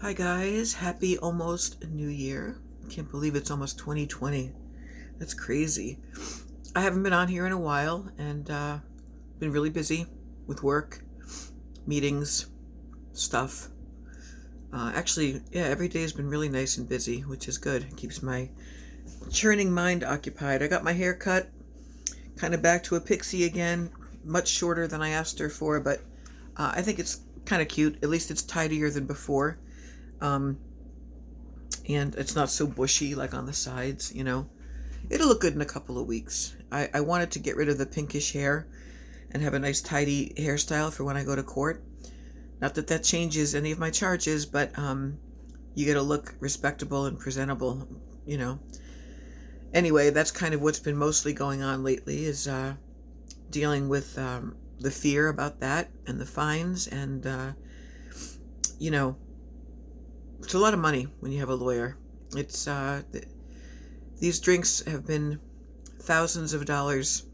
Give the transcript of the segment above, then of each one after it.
Hi guys, happy almost New Year. Can't believe it's almost 2020. That's crazy. I haven't been on here in a while and been really busy with work, meetings, stuff. Actually, yeah, every day has been really nice and busy, which is good. It keeps my churning mind occupied. I got my hair cut, kind of back to a pixie again, much shorter than I asked her for, but I think it's kind of cute. At least it's tidier than before. Um, and it's not so bushy like on the sides. It'll look good in a couple of weeks. I wanted to get rid of the pinkish hair and have a nice tidy hairstyle for when I go to court. Not that that changes any of my charges, but you get to look respectable and presentable. Anyway, that's kind of what's been mostly going on lately is dealing with the fear about that and the fines and, you know, it's a lot of money when you have a lawyer. It's these drinks have been thousands of dollars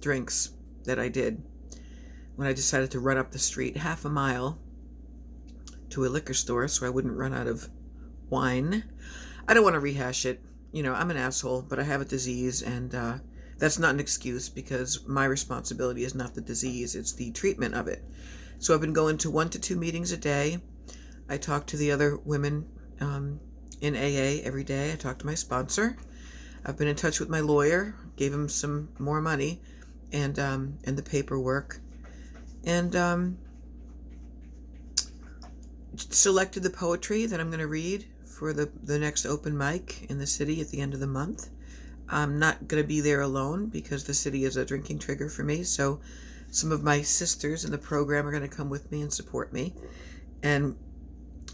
drinks that I did when I decided to run up the street half a mile to a liquor store so I wouldn't run out of wine. I don't want to rehash it. I'm an asshole, but I have a disease, and that's not an excuse because my responsibility is not the disease, it's the treatment of it. So I've been going to 1 to 2 meetings a day. I talk to the other women in AA every day. I talk to my sponsor. I've been in touch with my lawyer, gave him some more money and the paperwork, and selected the poetry that I'm going to read for the next open mic in the city at the end of the month. I'm not going to be there alone because the city is a drinking trigger for me, so some of my sisters in the program are going to come with me and support me. And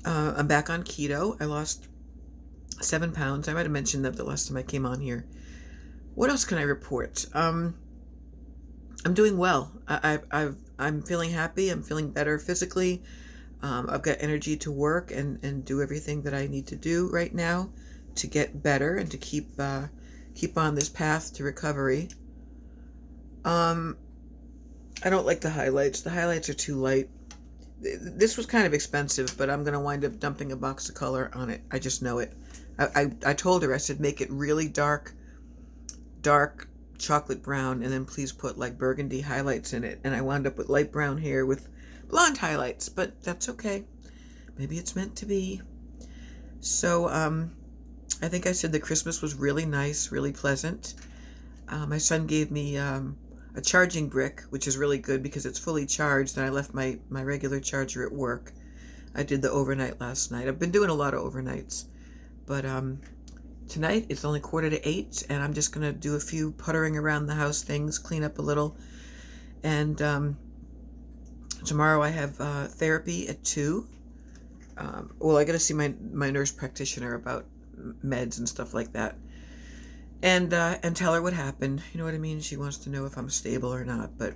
I'm back on keto. I lost 7 pounds. I might have mentioned that the last time I came on here. What else can I report? I'm doing well. I'm feeling happy. I'm feeling better physically. I've got energy to work and do everything that I need to do right now to get better and to keep on this path to recovery. I don't like the highlights. The highlights are too light. This was kind of expensive, but I'm going to wind up dumping a box of color on it. I just know it. I told her, I said, make it really dark chocolate brown, and then please put like burgundy highlights in it. And I wound up with light brown hair with blonde highlights, but that's okay. Maybe it's meant to be. So I think I said that Christmas was really nice, really pleasant. My son gave me a charging brick, which is really good because it's fully charged, and I left my regular charger at work. I did the overnight last night. I've been doing a lot of overnights, but tonight it's only 7:45, and I'm just going to do a few puttering around the house things, clean up a little, and tomorrow I have therapy at 2. Well, I got to see my nurse practitioner about meds and stuff like that, and tell her what happened. You know what I mean? She wants to know if I'm stable or not. But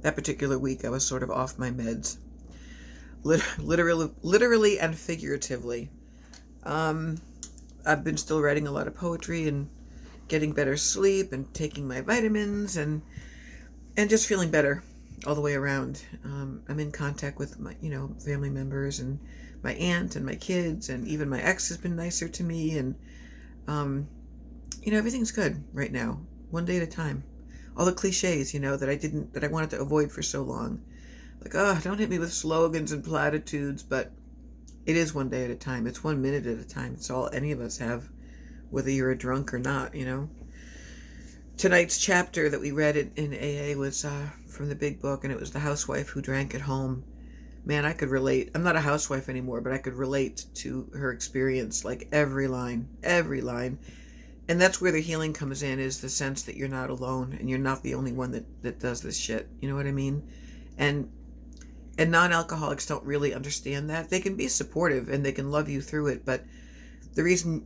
that particular week, I was sort of off my meds, literally and figuratively. I've been still writing a lot of poetry and getting better sleep and taking my vitamins and just feeling better all the way around. I'm in contact with my family members and my aunt and my kids, and even my ex has been nicer to me, and everything's good right now, one day at a time. All the cliches, that I wanted to avoid for so long. Like, oh, don't hit me with slogans and platitudes, but it is one day at a time. It's 1 minute at a time. It's all any of us have, whether you're a drunk or not, Tonight's chapter that we read in AA was from the big book, and it was the housewife who drank at home. Man, I could relate. I'm not a housewife anymore, but I could relate to her experience, like every line. And that's where the healing comes in, is the sense that you're not alone and you're not the only one that does this shit. You know what I mean? And non-alcoholics don't really understand that. They can be supportive and they can love you through it, but the reason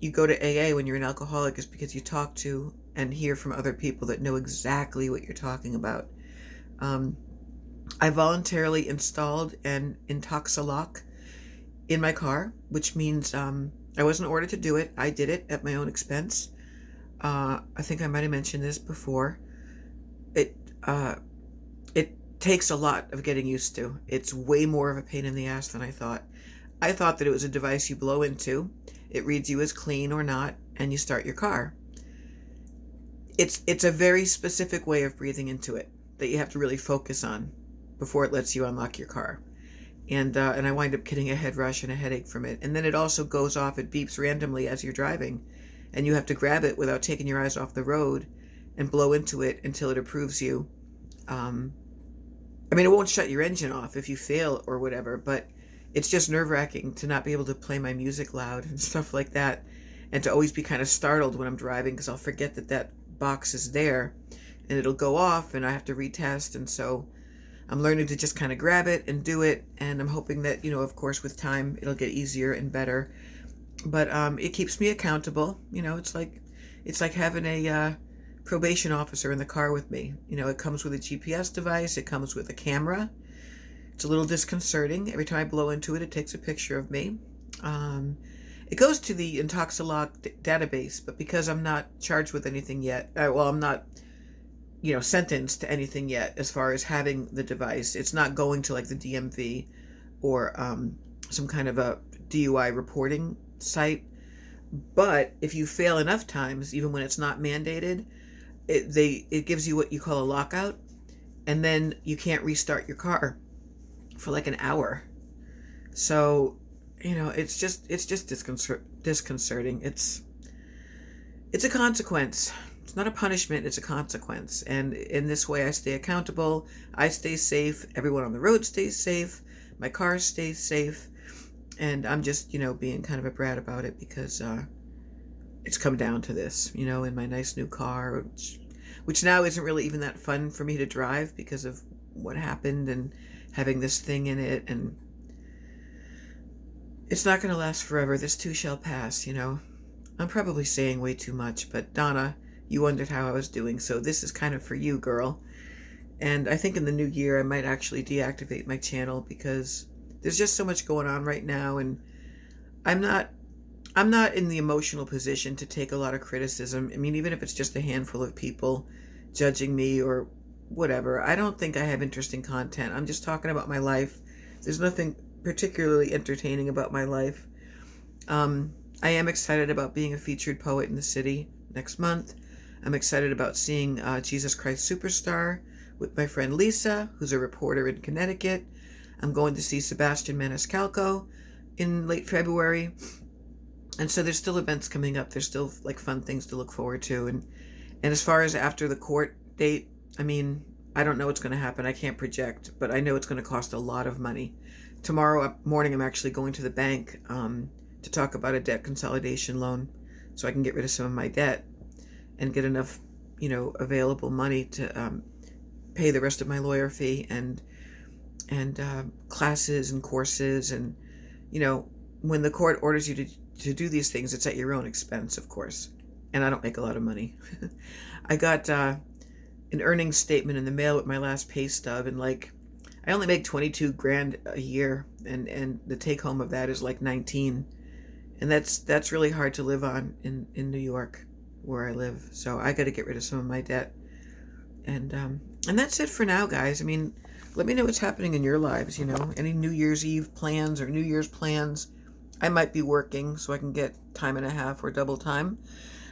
you go to AA when you're an alcoholic is because you talk to and hear from other people that know exactly what you're talking about. I voluntarily installed an Intoxilock in my car, which means I wasn't ordered to do it. I did it at my own expense. I think I might have mentioned this before. It takes a lot of getting used to. It's way more of a pain in the ass than I thought. I thought that it was a device you blow into. It reads you as clean or not, and you start your car. It's a very specific way of breathing into it that you have to really focus on before it lets you unlock your car. And I wind up getting a head rush and a headache from it. And then it also goes off, it beeps randomly as you're driving, and you have to grab it without taking your eyes off the road and blow into it until it approves you. I mean, it won't shut your engine off if you fail or whatever, but it's just nerve-wracking to not be able to play my music loud and stuff like that, and to always be kind of startled when I'm driving because I'll forget that that box is there, and it'll go off and I have to retest. And so I'm learning to just kind of grab it and do it, and I'm hoping that, of course, with time it'll get easier and better. But it keeps me accountable. It's like having a probation officer in the car with me. It comes with a GPS device. It comes with a camera. It's a little disconcerting. Every time I blow into it, it takes a picture of me. It goes to the Intoxilog database, but because I'm not charged with anything yet, I'm not, sentenced to anything yet as far as having the device. It's not going to like the DMV or some kind of a DUI reporting site. But if you fail enough times, even when it's not mandated, it gives you what you call a lockout, and then you can't restart your car for like an hour. So, it's just disconcerting. It's a consequence. It's not a punishment, it's a consequence. And in this way, I stay accountable. I stay safe. Everyone on the road stays safe. My car stays safe. And I'm just, being kind of a brat about it because it's come down to this, in my nice new car, which now isn't really even that fun for me to drive because of what happened and having this thing in it. And it's not going to last forever. This too shall pass, I'm probably saying way too much, but Donna, you wondered how I was doing, so this is kind of for you, girl. And I think in the new year I might actually deactivate my channel because there's just so much going on right now, and I'm not in the emotional position to take a lot of criticism. I mean, even if it's just a handful of people judging me or whatever, I don't think I have interesting content. I'm just talking about my life. There's nothing particularly entertaining about my life. I am excited about being a featured poet in the city next month. I'm excited about seeing Jesus Christ Superstar with my friend Lisa, who's a reporter in Connecticut. I'm going to see Sebastian Maniscalco in late February. And so there's still events coming up. There's still like fun things to look forward to. And as far as after the court date, I mean, I don't know what's going to happen. I can't project, but I know it's going to cost a lot of money. Tomorrow morning, I'm actually going to the bank to talk about a debt consolidation loan so I can get rid of some of my debt and get enough, available money to pay the rest of my lawyer fee and classes and courses. And, when the court orders you to do these things, it's at your own expense, of course. And I don't make a lot of money. I got an earnings statement in the mail with my last pay stub, and I only make 22 grand a year, and the take home of that is like 19. And that's really hard to live on in New York where I live. So I got to get rid of some of my debt. And that's it for now, guys. I mean, let me know what's happening in your lives, any New Year's Eve plans or New Year's plans. I might be working so I can get time and a half or double time.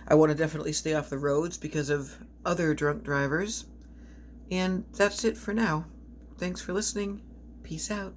I want to definitely stay off the roads because of other drunk drivers. And that's it for now. Thanks for listening. Peace out.